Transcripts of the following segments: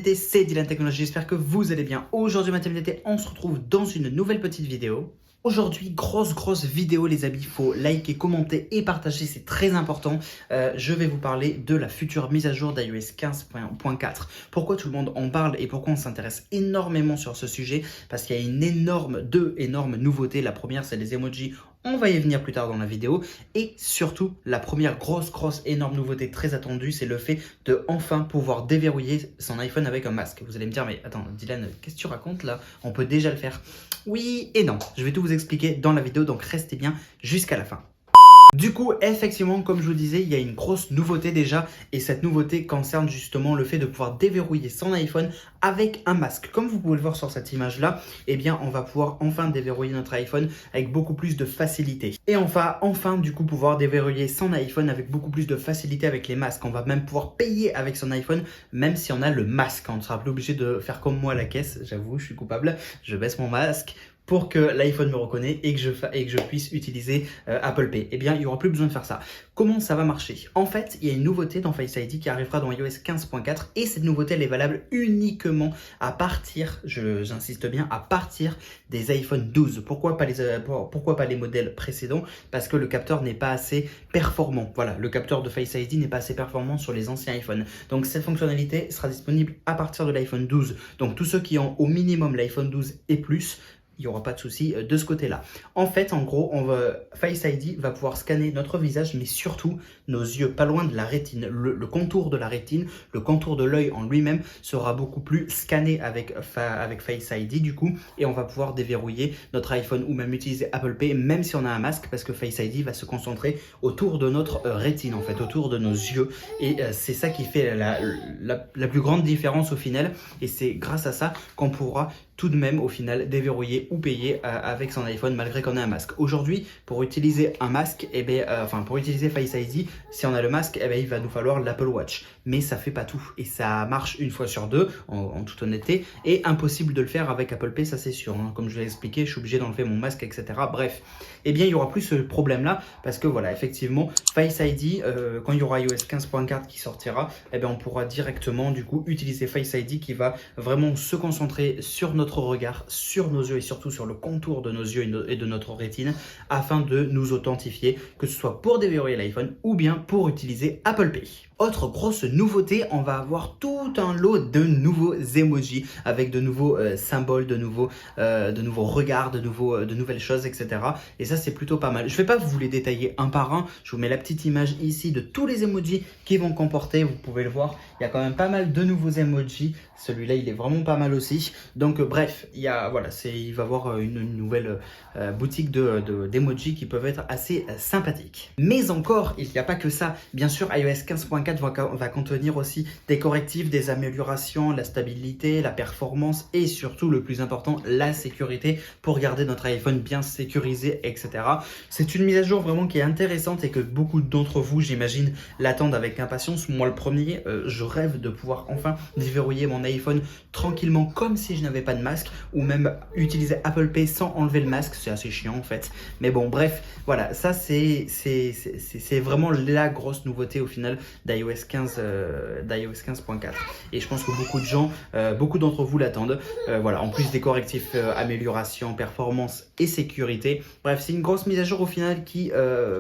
TMDT, c'est Dylan Technologies, j'espère que vous allez bien. Aujourd'hui ma TMDT, on se retrouve dans une nouvelle petite vidéo. Aujourd'hui, grosse vidéo les amis, il faut liker, commenter et partager, c'est très important. Je vais vous parler de la future mise à jour d'iOS 15.4. Pourquoi tout le monde en parle et pourquoi on s'intéresse énormément sur ce sujet? Parce qu'il y a deux énormes nouveautés. La première, c'est les emojis. On va y venir plus tard dans la vidéo. Et surtout, la première grosse énorme nouveauté très attendue, c'est le fait de enfin pouvoir déverrouiller son iPhone avec un masque. Vous allez me dire, mais attends Dylan, qu'est-ce que tu racontes là? On peut déjà le faire. Oui et non. Je vais tout vous expliquer dans la vidéo, donc restez bien jusqu'à la fin. Du coup, effectivement, comme je vous disais, il y a une grosse nouveauté déjà et cette nouveauté concerne justement le fait de pouvoir déverrouiller son iPhone avec un masque. Comme vous pouvez le voir sur cette image-là, eh bien, on va pouvoir enfin déverrouiller notre iPhone avec beaucoup plus de facilité. Et enfin, du coup, pouvoir déverrouiller son iPhone avec beaucoup plus de facilité avec les masques. On va même pouvoir payer avec son iPhone, même si on a le masque. On ne sera plus obligé de faire comme moi à la caisse. J'avoue, je suis coupable. Je baisse mon masque pour que l'iPhone me reconnaisse et que je puisse utiliser Apple Pay. Eh bien, il n'y aura plus besoin de faire ça. Comment ça va marcher? En fait, il y a une nouveauté dans Face ID qui arrivera dans iOS 15.4 et cette nouveauté, elle est valable uniquement à partir, j'insiste bien, à partir des iPhone 12. Pourquoi pas les modèles précédents? Parce que le capteur n'est pas assez performant. Voilà, le capteur de Face ID n'est pas assez performant sur les anciens iPhones. Donc, cette fonctionnalité sera disponible à partir de l'iPhone 12. Donc, tous ceux qui ont au minimum l'iPhone 12 et plus, il n'y aura pas de souci de ce côté-là. En fait, en gros, Face ID va pouvoir scanner notre visage, mais surtout nos yeux, pas loin de la rétine. Le contour de la rétine, le contour de l'œil en lui-même sera beaucoup plus scanné avec Face ID du coup, et on va pouvoir déverrouiller notre iPhone ou même utiliser Apple Pay, même si on a un masque, parce que Face ID va se concentrer autour de notre rétine, en fait, autour de nos yeux. Et c'est ça qui fait la plus grande différence au final, et c'est grâce à ça qu'on pourra tout de même au final déverrouiller ou payer avec son iPhone malgré qu'on ait un masque. Aujourd'hui, pour utiliser un masque, pour utiliser Face ID, si on a le masque, il va nous falloir l'Apple Watch. Mais ça fait pas tout et ça marche une fois sur deux, en toute honnêteté, et impossible de le faire avec Apple Pay, ça c'est sûr. Hein. Comme je l'ai expliqué, je suis obligé d'enlever mon masque, etc. Bref, eh bien il y aura plus ce problème-là parce que voilà, effectivement, Face ID, quand il y aura iOS 15.4 qui sortira, on pourra directement du coup utiliser Face ID qui va vraiment se concentrer sur notre regard, sur nos yeux et surtout sur le contour de nos yeux et de notre rétine afin de nous authentifier, que ce soit pour déverrouiller l'iPhone ou bien pour utiliser Apple Pay. Autre grosse nouveauté, on va avoir tout un lot de nouveaux emojis avec de nouveaux symboles, de nouveaux regards, de nouvelles choses, etc. Et ça, c'est plutôt pas mal. Je ne vais pas vous les détailler un par un. Je vous mets la petite image ici de tous les emojis qui vont comporter. Vous pouvez le voir, il y a quand même pas mal de nouveaux emojis. Celui-là, il est vraiment pas mal aussi. Donc, bref, il va y avoir une nouvelle boutique d'emojis qui peuvent être assez sympathiques. Mais encore, il n'y a pas que ça. Bien sûr, iOS 15.4 va contenir aussi des correctifs, des améliorations, la stabilité, la performance et surtout, le plus important, la sécurité pour garder notre iPhone bien sécurisé, etc. C'est une mise à jour vraiment qui est intéressante et que beaucoup d'entre vous, j'imagine, l'attendent avec impatience. Moi, le premier, je rêve de pouvoir enfin déverrouiller mon iPhone tranquillement comme si je n'avais pas de masque ou même utiliser Apple Pay sans enlever le masque. C'est assez chiant en fait. Mais bon, bref, voilà, ça c'est vraiment la grosse nouveauté au final d'iOS 15.4 et je pense que beaucoup de gens, beaucoup d'entre vous l'attendent. Voilà, en plus des correctifs amélioration, performance et sécurité. Bref, c'est une grosse mise à jour au final qui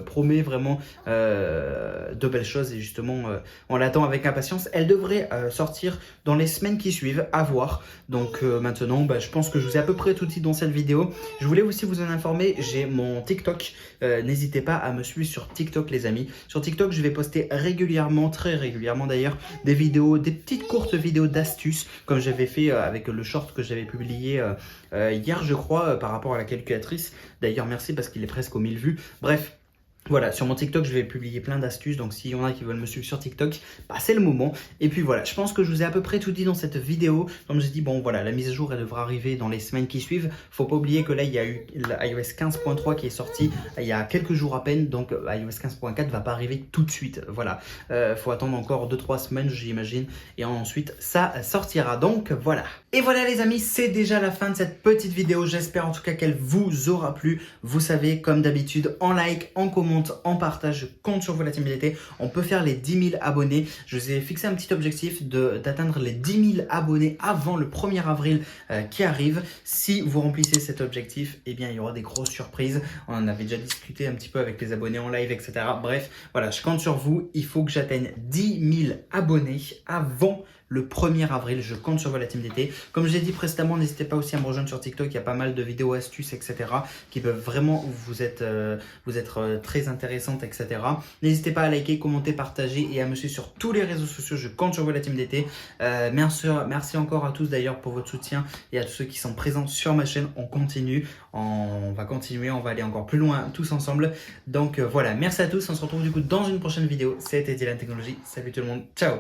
promet vraiment de belles choses et justement on l'attend avec impatience. Elle devrait sortir dans les semaines qui suivent, à voir. Donc maintenant, je pense que je vous ai à peu près tout dit dans cette vidéo. Je voulais aussi vous en informer, j'ai mon TikTok. N'hésitez pas à me suivre sur TikTok les amis. Sur TikTok, je vais poster régulièrement, très régulièrement d'ailleurs, des vidéos, des petites courtes vidéos d'astuces, comme j'avais fait avec le short que j'avais publié hier je crois, par rapport à la calculatrice. D'ailleurs merci parce qu'il est presque aux 1000 vues. Bref. Voilà, sur mon TikTok, je vais publier plein d'astuces, donc s'il y en a qui veulent me suivre sur TikTok, c'est le moment. Et puis voilà, je pense que je vous ai à peu près tout dit dans cette vidéo. Comme je dis, bon voilà, la mise à jour, elle devra arriver dans les semaines qui suivent. Faut pas oublier que là, il y a eu l'iOS 15.3 qui est sorti il y a quelques jours à peine, donc iOS 15.4 va pas arriver tout de suite. Voilà, faut attendre encore 2-3 semaines, j'imagine, et ensuite, ça sortira. Donc voilà. Et voilà les amis, c'est déjà la fin de cette petite vidéo. J'espère en tout cas qu'elle vous aura plu. Vous savez, comme d'habitude, en like, en commentaire, commente, en partage. Je compte sur vous la team DT. On peut faire les 10 000 abonnés. Je vous ai fixé un petit objectif d'atteindre les 10 000 abonnés avant le 1er avril qui arrive. Si vous remplissez cet objectif, eh bien, il y aura des grosses surprises. On en avait déjà discuté un petit peu avec les abonnés en live, etc. Bref, voilà, je compte sur vous. Il faut que j'atteigne 10 000 abonnés avant le 1er avril. Je compte sur vous la team DT. Comme je l'ai dit précédemment, n'hésitez pas aussi à me rejoindre sur TikTok. Il y a pas mal de vidéos astuces, etc. qui peuvent vraiment vous être très intéressantes, etc. N'hésitez pas à liker, commenter, partager et à me suivre sur tous les réseaux sociaux. Je compte sur vous la team DT. Merci encore à tous d'ailleurs pour votre soutien et à tous ceux qui sont présents sur ma chaîne. On continue, on va continuer, on va aller encore plus loin tous ensemble. Donc voilà, merci à tous. On se retrouve du coup dans une prochaine vidéo. C'était Dylan Technologies. Salut tout le monde, ciao.